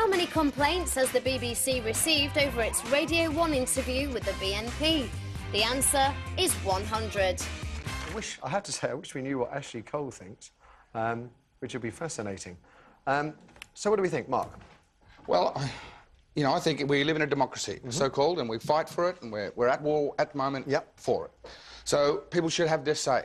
How many complaints has the BBC received over its Radio 1 interview with the BNP? The answer is 100. I have to say, I wish we knew what Ashley Cole thinks, which would be fascinating. So what do we think, Mark? Well, you know, I think we live in a democracy, so-called, and we fight for it, and we're at war at the moment for it. So people should have their say.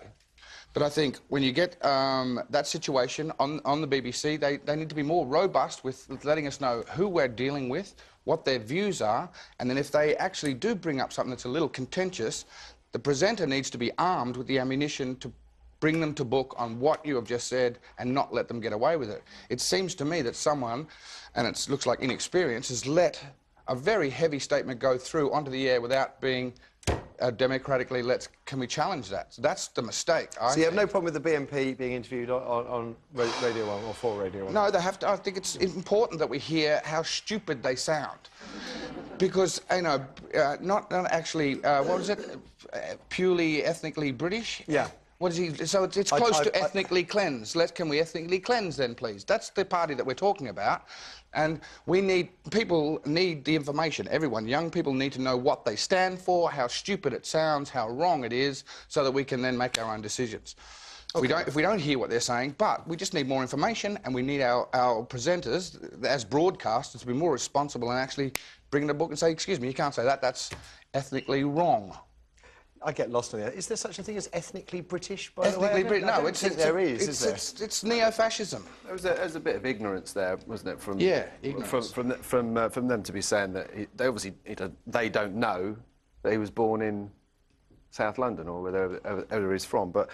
But I think when you get that situation on the BBC, they need to be more robust with letting us know who we're dealing with, what their views are, and then if they actually do bring up something that's a little contentious, the presenter needs to be armed with the ammunition to bring them to book on what you have just said and not let them get away with it. It seems to me that someone, and it looks like inexperience, has let a very heavy statement go through onto the air without being democratically, can we challenge that? So that's the mistake. So you have no problem with the BNP being interviewed on Radio 1 or for Radio 1? No, they have to. I think it's important that we hear how stupid they sound. Because, you know, not actually, what is it, purely ethnically British? Yeah. What is he? So it's close to ethnically cleansed. Can we ethnically cleanse then, please? That's the party that we're talking about. And people need the information. Everyone, young people need to know what they stand for, how stupid it sounds, how wrong it is, so that we can then make our own decisions. Okay. If we don't hear what they're saying, but we just need more information, and we need our presenters, as broadcasters, to be more responsible and actually bring in a book and say, excuse me, you can't say that, that's ethnically wrong. I get lost in there. Is there such a thing as ethnically British, by the way? Ethnically British? No, it's neo-fascism. There was a bit of ignorance there, wasn't it? From them to be saying that they don't know that he was born in South London or wherever he's from. But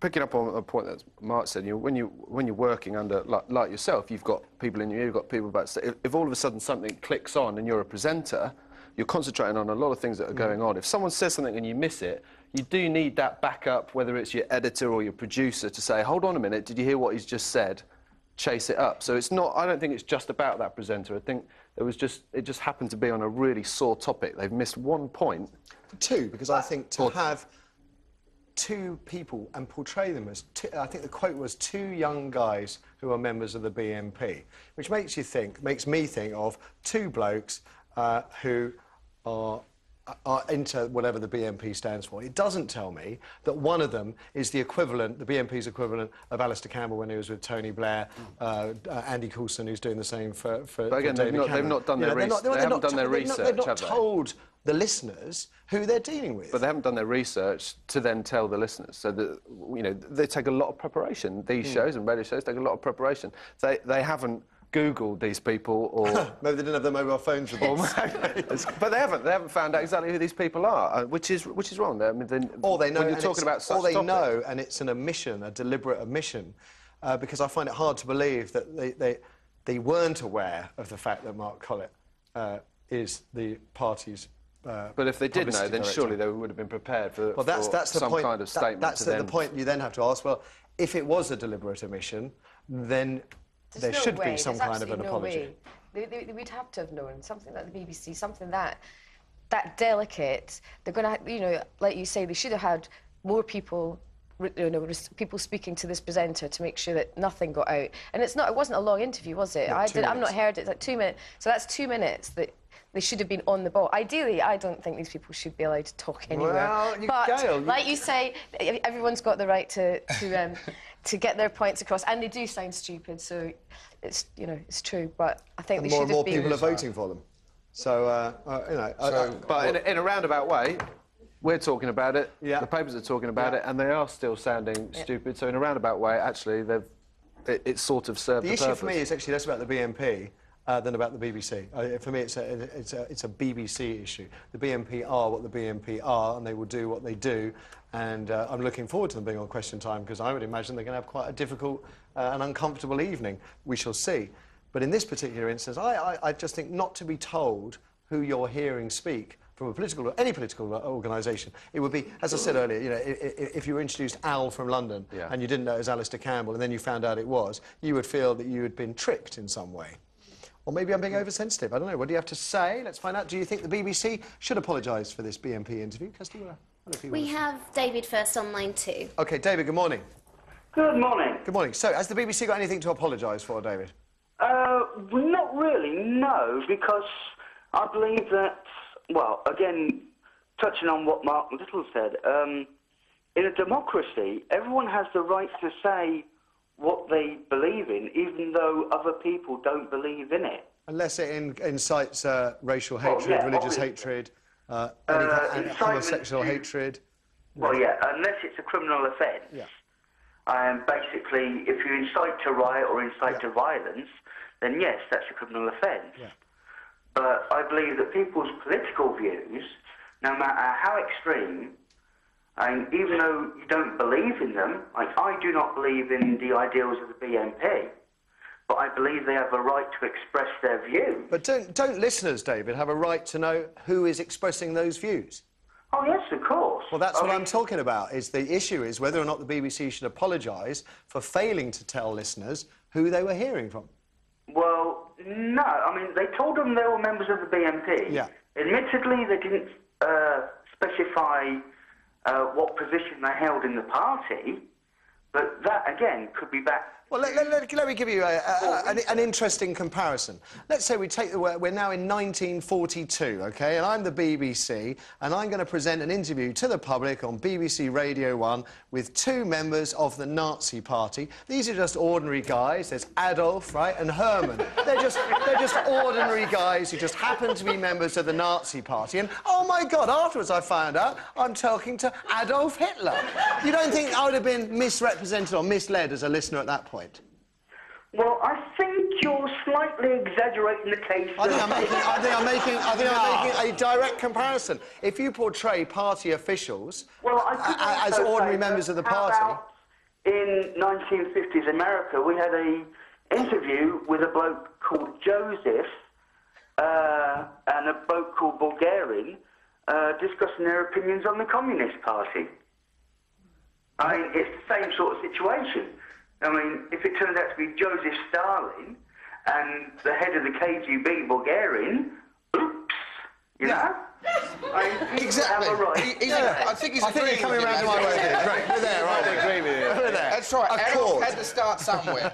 picking up on a point that Mark said, when you're working under like yourself, you've got people in you, you've got people about. If all of a sudden something clicks on and you're a presenter, you're concentrating on a lot of things that are going on. If someone says something and you miss it, you do need that backup, whether it's your editor or your producer, to say, hold on a minute, did you hear what he's just said? Chase it up. So it's not, I don't think it's just about that presenter. I think it just happened to be on a really sore topic. They've missed one point. Two, because I think to have two people and portray them as I think the quote was two young guys who are members of the BNP, which makes me think of two blokes who are into whatever the BNP stands for. It doesn't tell me that one of them is the equivalent, the BNP's equivalent of Alistair Campbell when he was with Tony Blair, Andy Coulson, who's doing the same for But again, they've not done their research. They haven't done their research, They've not told the listeners who they're dealing with. But they haven't done their research to then tell the listeners. So that, you know, they take a lot of preparation. These shows and radio shows take a lot of preparation. They haven't Googled these people, or maybe they didn't have their mobile phones with them. But they haven't found out exactly who these people are, which is wrong. I mean, or they know, when you're talking about such topics. know, and it's an omission, a deliberate omission, because I find it hard to believe that they weren't aware of the fact that Mark Collett is the party's. But if they did know, then surely they would have been prepared for some kind of statement. That's the point you then have to ask. Well, if it was a deliberate omission, then there should be some kind of an apology. They would have to have known something like the BBC, something that delicate. They're going to, you know, like you say, they should have had more people, you know, people speaking to this presenter to make sure that nothing got out. And it wasn't a long interview, was it? I've not heard it. It's like 2 minutes. So that's 2 minutes that they should have been on the ball. Ideally, I don't think these people should be allowed to talk anywhere. Well, Gail, like you say, everyone's got the right to get their points across, and they do sound stupid. So it's, you know, it's true. But I think they should have been. More and more people are voting for them. So you know. But in a roundabout way, we're talking about it. Yeah. The papers are talking about it, and they are still sounding stupid. So in a roundabout way, actually, it's sort of served the purpose. The issue for me is actually less about the BNP than about the BBC. For me, it's a BBC issue. The BNP are what the BNP are, and they will do what they do. And I'm looking forward to them being on Question Time, because I would imagine they're going to have quite a difficult and uncomfortable evening. We shall see. But in this particular instance, I just think not to be told who you're hearing speak from any political organisation. It would be, as I said earlier, you know, if you were introduced Al from London and you didn't know it was Alistair Campbell, and then you found out it was, you would feel that you had been tricked in some way. Or maybe I'm being oversensitive. I don't know. What do you have to say? Let's find out. Do you think the BBC should apologise for this BNP interview? Kirsty, we have David first on line 2. OK, David, good morning. Good morning. Good morning. So, has the BBC got anything to apologise for, David? Not really, no, because I believe that, well, again, touching on what Mark Little said, in a democracy, everyone has the right to say what they believe in, even though other people don't believe in it. Unless it incites racial hatred, religious hatred, homosexual hatred. Well, yeah, unless it's a criminal offence. Yeah. Basically, if you incite to riot or incite to violence, then yes, that's a criminal offence. Yeah. But I believe that people's political views, no matter how extreme, and even though you don't believe in them, like I do not believe in the ideals of the BNP, but I believe they have a right to express their views. But don't listeners, David, have a right to know who is expressing those views? Oh, yes, of course. Well, that's what I'm talking about. The issue is whether or not the BBC should apologise for failing to tell listeners who they were hearing from. Well, no. I mean, they told them they were members of the BNP. Yeah. Admittedly, they didn't specify what position they held in the party, but that, again, could be back... Well, let me give you an interesting comparison. Let's say we take we're now in 1942, OK, and I'm the BBC, and I'm going to present an interview to the public on BBC Radio 1 with two members of the Nazi Party. These are just ordinary guys. There's Adolf, right, and Herman. They're just ordinary guys who just happen to be members of the Nazi Party. And, oh, my God, afterwards I found out I'm talking to Adolf Hitler. You don't think I would have been misrepresented or misled as a listener at that point? Well, I think you're slightly exaggerating the case. I think I'm making a direct comparison. If you portray party officials as ordinary members of the party... In 1950s America, we had an interview with a bloke called Joseph and a bloke called Bulgarin discussing their opinions on the Communist Party. I mean, it's the same sort of situation. I mean, if it turns out to be Joseph Stalin and the head of the KGB, Bulgarian, oops, you know? Exactly. Have a right. I think he's agreeing coming around to my way here. Great. We're there, right? I agree with you. We're there. That's right. Adolf had to start somewhere.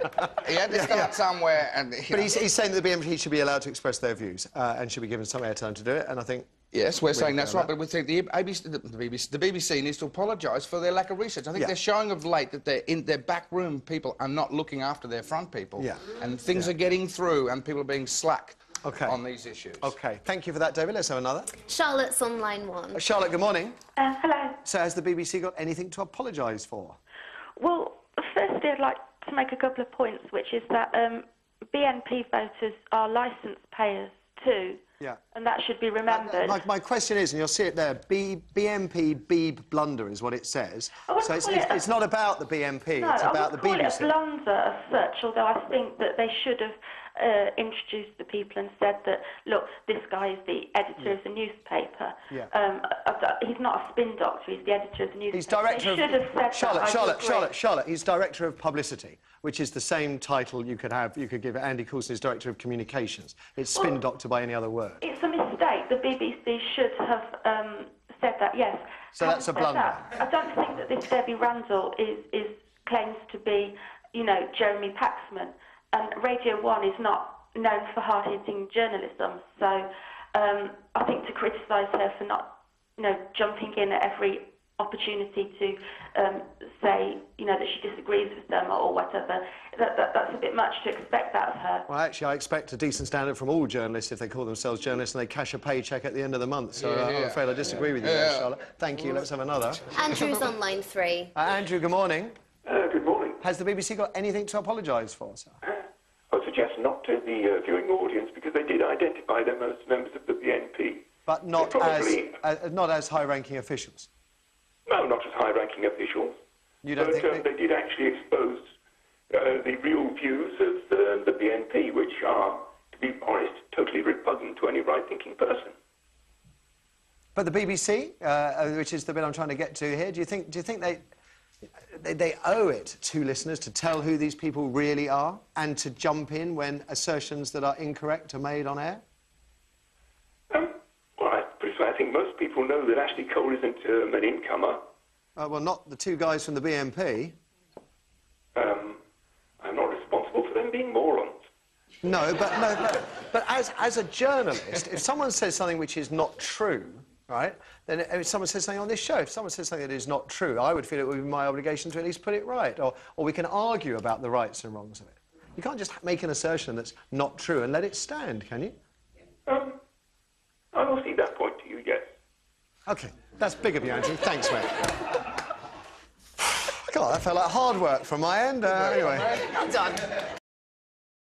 He had to start somewhere. And, but he's saying that the BNP should be allowed to express their views and should be given some airtime to do it, and I think... Yes, we're saying that's right, but we think the BBC needs to apologise for their lack of research. I think they're showing of late that their backroom people are not looking after their front people. Yeah. And things are getting through and people are being slack on these issues. OK, thank you for that, David. Let's have another. Charlotte's on line 1. Charlotte, good morning. Hello. So has the BBC got anything to apologise for? Well, firstly, I'd like to make a couple of points, which is that BNP voters are licence payers too. Yeah. And that should be remembered. My question is, and you'll see it there, BNP Beeb blunder is what it says. So it's not about the BNP, it's about the BBC. I wouldn't call it a blunder as such, although I think that they should have introduced the people and said that, look, this guy is the editor of the newspaper. Yeah. He's not a spin doctor, he's the editor of the newspaper. He's director of... They should have said Charlotte, he's director of publicity, which is the same title you could give Andy Coulson as director of communications. It's spin doctor by any other word. It's a mistake. The BBC should have said that, yes. So that's a blunder. I don't think that this Debbie Randall claims to be, you know, Jeremy Paxman. And Radio 1 is not known for hard-hitting journalism. So I think to criticise her for not, you know, jumping in at every opportunity to say, you know, that she disagrees with them or whatever, that's a bit much to expect out of her. Well, actually, I expect a decent standard from all journalists if they call themselves journalists and they cash a paycheck at the end of the month. So I'm afraid I disagree with you there, Charlotte. Thank you. Let's have another. Andrew's on line 3. Andrew, good morning. Good morning. Has the BBC got anything to apologise for, sir? I would suggest not to the viewing audience because they did identify them as members of the BNP. But not as high-ranking officials? No, not as high-ranking officials. You don't think they did actually expose the real views of the BNP, which are, to be honest, totally repugnant to any right-thinking person. But the BBC, which is the bit I'm trying to get to here, do you think they owe it to listeners to tell who these people really are and to jump in when assertions that are incorrect are made on air? I think most people know that Ashley Cole isn't an incomer. Well, not the two guys from the BNP. I'm not responsible for them being morons. No, but as a journalist, if someone says something which is not true, right, then if someone says something on this show, if someone says something that is not true, I would feel it would be my obligation to at least put it right, or we can argue about the rights and wrongs of it. You can't just make an assertion that's not true and let it stand, can you? I will see that point to you, yes. OK, that's big of you, Andrew. Thanks, mate. God, that felt like hard work from my end. Anyway. Well done.